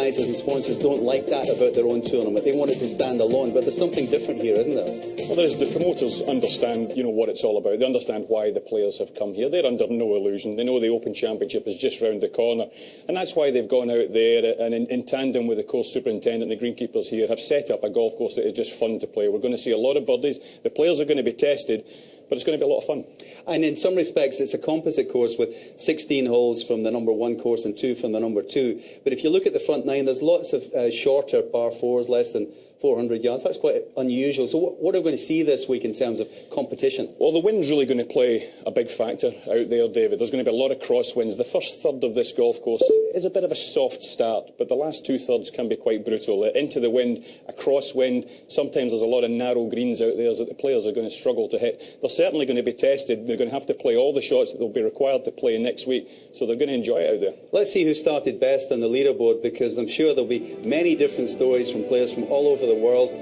organisers and sponsors don't like that about their own tournament. They want it to stand alone, but there's something different here, isn't there? Well, the promoters understand, what it's all about. They understand why the players have come here. They're under no illusion. They know the Open Championship is just round the corner, and that's why they've gone out there and in tandem with the course superintendent and the greenkeepers here have set up a golf course that is just fun to play. We're going to see a lot of birdies. The players are going to be tested, but it's going to be a lot of fun. And in some respects, it's a composite course with 16 holes from the number 1 course and 2 from the number 2. But if you look at the front 9, there's lots of shorter par 4s, less than 400 yards. That's quite unusual. So what are we going to see this week in terms of competition? Well, the wind's really going to play a big factor out there, David. There's going to be a lot of crosswinds. The first third of this golf course is a bit of a soft start, but the last 2 thirds can be quite brutal. Into the wind, a crosswind. Sometimes there's a lot of narrow greens out there that the players are going to struggle to hit. They're certainly going to be tested. They're going to have to play all the shots that they'll be required to play next week, so they're going to enjoy it out there. Let's see who started best on the leaderboard, because I'm sure there'll be many different stories from players from all over the world.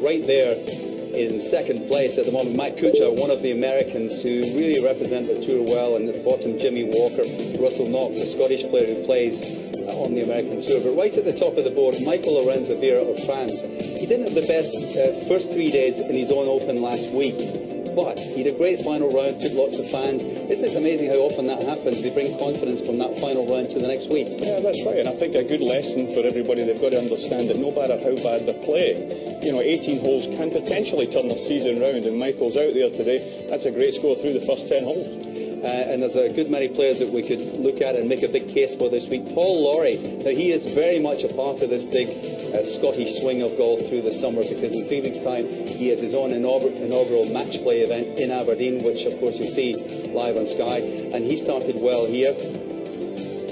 Right there in second place at the moment, Matt Kuchar, one of the Americans who really represent the tour well, and at the bottom Jimmy Walker, Russell Knox, a Scottish player who plays on the American tour. But right at the top of the board, Michael Lorenzo Vera of France. He didn't have the best first 3 days in his own Open last week, but he had a great final round, took lots of fans. Isn't it amazing how often that happens? They bring confidence from that final round to the next week. Yeah, that's right, and I think a good lesson for everybody. They've got to understand that no matter how bad they're playing, 18 holes can potentially turn their season round, and Michael's out there today. That's a great score through the first 10 holes. And there's a good many players that we could look at and make a big case for this week. Paul Lawrie, now he is very much a part of this big Scottish swing of golf through the summer, because in 3 weeks' time he has his own inaugural match play event in Aberdeen, which of course you'll see live on Sky, and he started well here.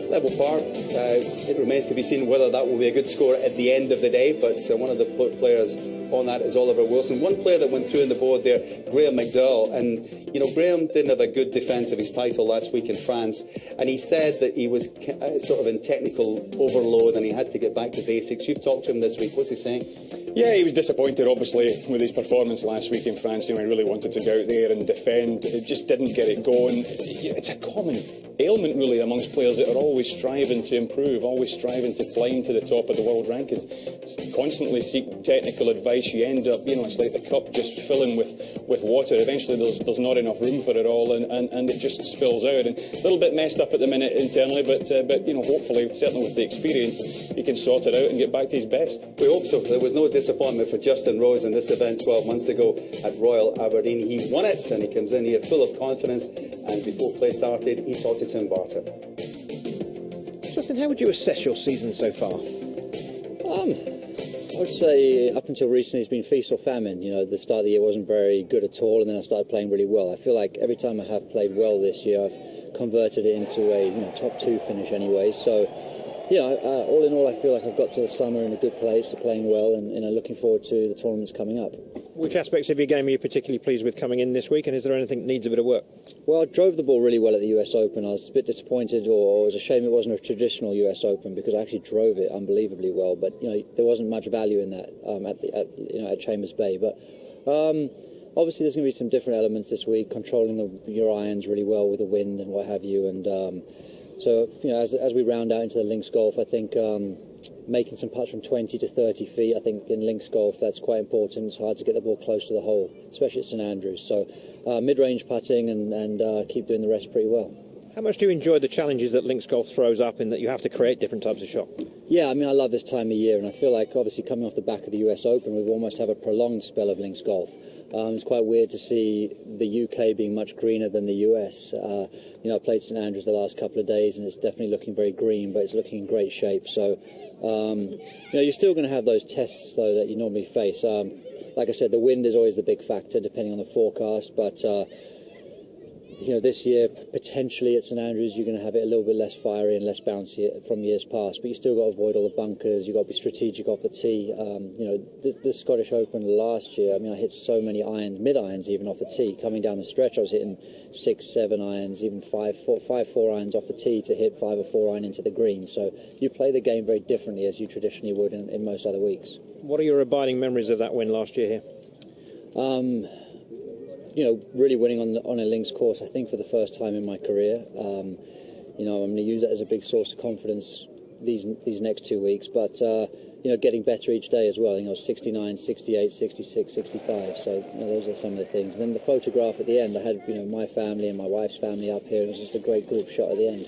Level par. It remains to be seen whether that will be a good score at the end of the day, but one of the players on that is Oliver Wilson. One player that went through on the board there, Graham McDowell, and Graham didn't have a good defence of his title last week in France, and he said that he was sort of in technical overload and he had to get back to basics. You've talked to him this week. What's he saying? Yeah, he was disappointed, obviously, with his performance last week in France. He really wanted to go out there and defend. It just didn't get it going. It's a common ailment, really, amongst players that are always striving to improve, always striving to climb to the top of the world rankings. Constantly seek technical advice. You end up, it's like the cup just filling with water. Eventually, there's not enough room for it all, and it just spills out. And a little bit messed up at the minute internally, but hopefully, certainly with the experience, he can sort it out and get back to his best. We hope so. There was no disappointment for Justin Rose in this event 12 months ago at Royal Aberdeen. He won it, and he comes in here full of confidence, and before play started, he talked to Tim Barter. Justin, how would you assess your season so far? I would say up until recently it's been feast or famine. The start of the year wasn't very good at all, and then I started playing really well. I feel like every time I have played well this year, I've converted it into a top 2 finish anyway. So, all in all, I feel like I've got to the summer in a good place, playing well, and looking forward to the tournaments coming up. Which aspects of your game are you particularly pleased with coming in this week, and is there anything that needs a bit of work? Well, I drove the ball really well at the US Open. I was a bit disappointed, or it was a shame it wasn't a traditional US Open, because I actually drove it unbelievably well. But there wasn't much value in that at Chambers Bay. But obviously, there's going to be some different elements this week, controlling your irons really well with the wind and what have you. And so as we round out into the links golf, I think making some putts from 20 to 30 feet, I think in links golf that's quite important. It's hard to get the ball close to the hole, especially at St Andrews. So mid-range putting and keep doing the rest pretty well. How much do you enjoy the challenges that links golf throws up in that you have to create different types of shot? Yeah, I mean, I love this time of year, and I feel like obviously coming off the back of the US Open, we've almost have a prolonged spell of links golf. It's quite weird to see the UK being much greener than the US. I played St Andrews the last couple of days, and it's definitely looking very green, but it's looking in great shape. So, you're still going to have those tests, though, that you normally face. Like I said, the wind is always the big factor, depending on the forecast, but this year, potentially at St Andrews, you're going to have it a little bit less fiery and less bouncy from years past, but you still got to avoid all the bunkers. You've got to be strategic off the tee. The Scottish Open last year, I mean, I hit so many irons, mid-irons even off the tee. Coming down the stretch, I was hitting 6, 7 irons, even 5, 4 irons off the tee to hit 5 or 4 iron into the green. So you play the game very differently as you traditionally would in most other weeks. What are your abiding memories of that win last year here? Really winning on a links course, I think, for the first time in my career. I'm going to use that as a big source of confidence these next 2 weeks. But, getting better each day as well. 69, 68, 66, 65. So those are some of the things. And then the photograph at the end, I had, my family and my wife's family up here. It was just a great group shot at the end.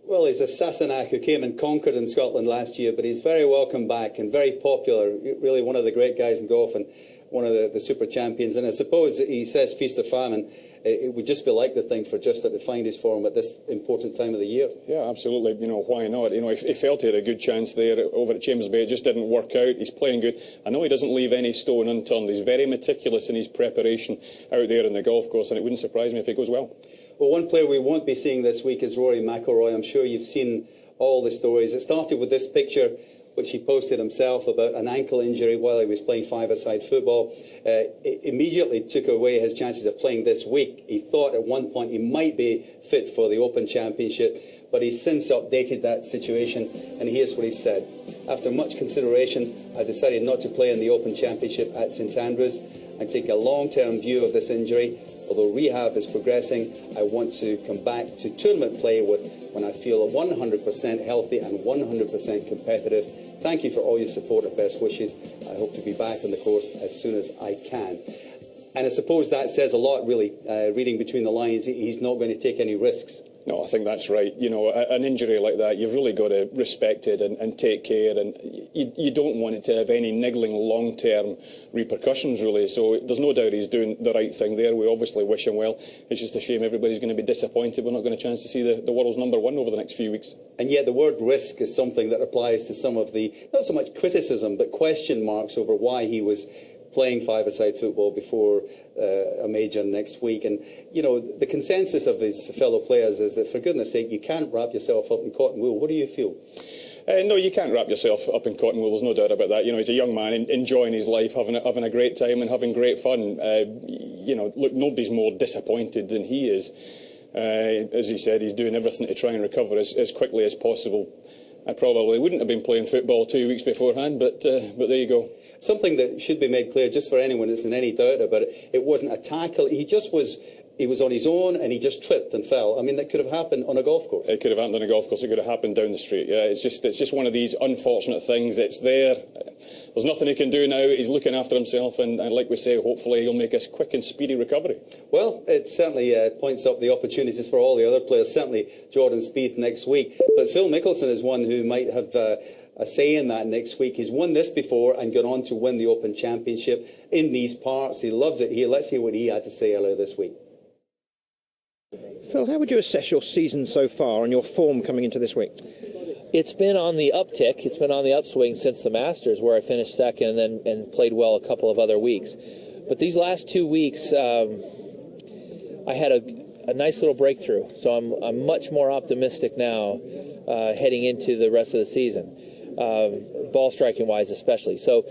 Well, he's a Sassenach who came and conquered in Scotland last year, but he's very welcome back and very popular. Really one of the great guys in golf and one of the super champions. And I suppose he says feast or famine. It would just be like the thing for Justin to find his form at this important time of the year. Yeah, absolutely. Why not? He felt he had a good chance there over at Chambers Bay. It just didn't work out. He's playing good. I know he doesn't leave any stone unturned. He's very meticulous in his preparation out there in the golf course, and it wouldn't surprise me if it goes well. Well, one player we won't be seeing this week is Rory McIlroy. I'm sure you've seen all the stories. It started with this picture, which he posted himself, about an ankle injury while he was playing five-a-side football. It immediately took away his chances of playing this week. He thought at one point he might be fit for the Open Championship, but he's since updated that situation, and here's what he said. After much consideration, I decided not to play in the Open Championship at St Andrews. I'm taking a long-term view of this injury. Although rehab is progressing, I want to come back to tournament play when I feel 100% healthy and 100% competitive. Thank you for all your support and best wishes. I hope to be back on the course as soon as I can. And I suppose that says a lot, really. Reading between the lines, he's not going to take any risks. No, I think that's right. An injury like that, you've really got to respect it and take care. And you don't want it to have any niggling long-term repercussions, really. So there's no doubt he's doing the right thing there. We obviously wish him well. It's just a shame everybody's going to be disappointed. We're not going to chance to see the world's #1 over the next few weeks. And yet the word risk is something that applies to some of the, not so much criticism, but question marks over why he was playing five-a-side football before a major next week. And, the consensus of his fellow players is that, for goodness sake, you can't wrap yourself up in cotton wool. What do you feel? No, you can't wrap yourself up in cotton wool. There's no doubt about that. He's a young man enjoying his life, having a great time and having great fun. Look, nobody's more disappointed than he is. As he said, he's doing everything to try and recover as quickly as possible. I probably wouldn't have been playing football 2 weeks beforehand, but there you go. Something that should be made clear, just for anyone that's in any doubt about it, it wasn't a tackle. He was on his own and he just tripped and fell. I mean, that could have happened on a golf course. It could have happened on a golf course. It could have happened down the street. Yeah, it's just one of these unfortunate things. It's there. There's nothing he can do now. He's looking after himself, and like we say, hopefully he'll make a quick and speedy recovery. Well, it certainly points up the opportunities for all the other players, certainly Jordan Spieth next week. But Phil Mickelson is one who might have a say in that next week. He's won this before and gone on to win the Open Championship in these parts. He loves it here. Let's hear what he had to say earlier this week. Phil, how would you assess your season so far and your form coming into this week? It's been on the uptick. It's been on the upswing since the Masters, where I finished second and played well a couple of other weeks. But these last 2 weeks, I had a nice little breakthrough. So I'm much more optimistic now heading into the rest of the season, ball striking wise especially. So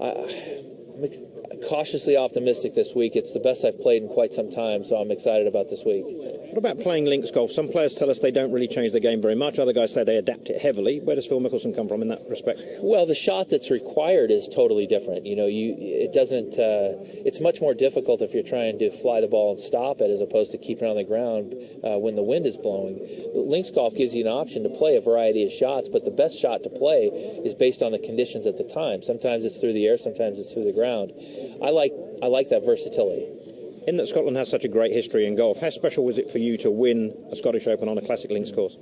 I'm cautiously optimistic this week. It's the best I've played in quite some time, so I'm excited about this week. What about playing links golf? Some players tell us they don't really change the game very much. Other guys say they adapt it heavily. Where does Phil Mickelson come from in that respect? Well, the shot that's required is totally different. You know, it doesn't. It's much more difficult if you're trying to fly the ball and stop it as opposed to keep it on the ground when the wind is blowing. Links golf gives you an option to play a variety of shots, but the best shot to play is based on the conditions at the time. Sometimes it's through the air, sometimes it's through the ground. I like that versatility. In that Scotland has such a great history in golf, how special was it for you to win a Scottish Open on a classic links course?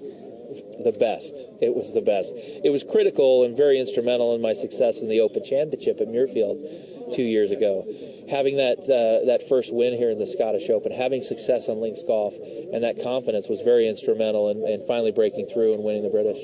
The best. It was the best. It was critical and very instrumental in my success in the Open Championship at Muirfield 2 years ago. Having that first win here in the Scottish Open, having success on links golf, and that confidence was very instrumental in finally breaking through and winning the British.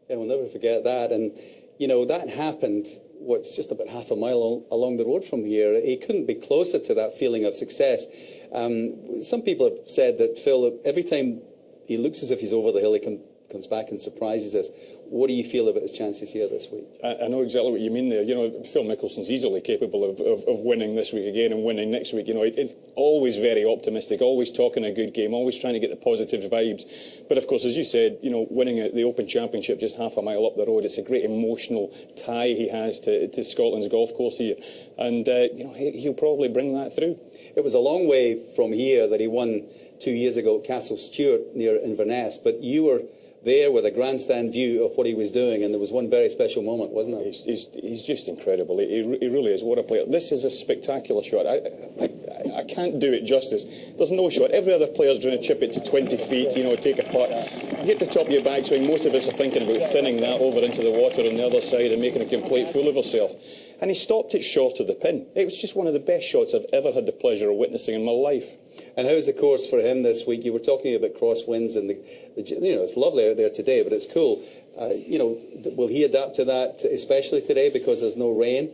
Yeah, we'll never forget that. And, you know, that happened, what's just about half a mile along the road from here. He couldn't be closer to that feeling of success. Some people have said that Phil, every time he looks as if he's over the hill, he comes back and surprises us. What do you feel about his chances here this week? I know exactly what you mean there. You know, Phil Mickelson's easily capable of winning this week again and winning next week. You know, it's always very optimistic, always talking a good game, always trying to get the positive vibes. But of course, as you said, you know, winning the Open Championship just half a mile up the road, it's a great emotional tie he has to Scotland's golf course here. And, you know, he'll probably bring that through. It was a long way from here that he won 2 years ago at Castle Stewart near Inverness, but you were there with a grandstand view of what he was doing, and there was one very special moment, wasn't there? He's just incredible. He really is. What a player. This is a spectacular shot. I can't do it justice. There's no shot. Every other player's trying to chip it to 20 feet, you know, take a putt. You hit the top of your backswing, most of us are thinking about thinning that over into the water on the other side and making a complete fool of herself. And he stopped it short of the pin. It was just one of the best shots I've ever had the pleasure of witnessing in my life. And how's the course for him this week? You were talking about crosswinds, and you know, it's lovely out there today, but it's cool. You know, will he adapt to that, especially today because there's no rain?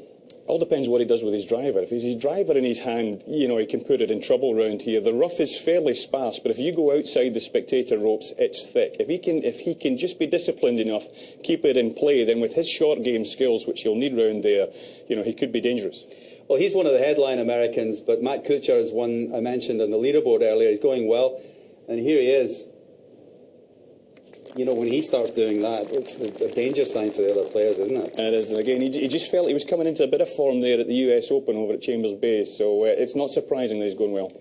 All depends what he does with his driver. If he's his driver in his hand, you know, he can put it in trouble round here. The rough is fairly sparse, but if you go outside the spectator ropes, it's thick. If he can just be disciplined enough, keep it in play, then with his short game skills, which he'll need round there, you know, he could be dangerous. Well, he's one of the headline Americans, but Matt Kuchar is one I mentioned on the leaderboard earlier. He's going well, and here he is. You know, when he starts doing that, it's a danger sign for the other players, isn't it? It is. And again, he just felt he was coming into a bit of form there at the US Open over at Chambers Bay, so it's not surprising that he's going well.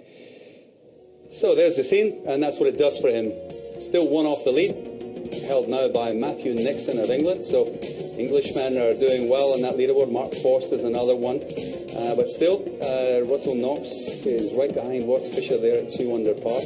So there's the scene, and that's what it does for him. Still one off the lead, held now by Matthew Nixon of England. So Englishmen are doing well on that leaderboard. Mark Forster's another one. But still, Russell Knox is right behind Ross Fisher there at 2 under par.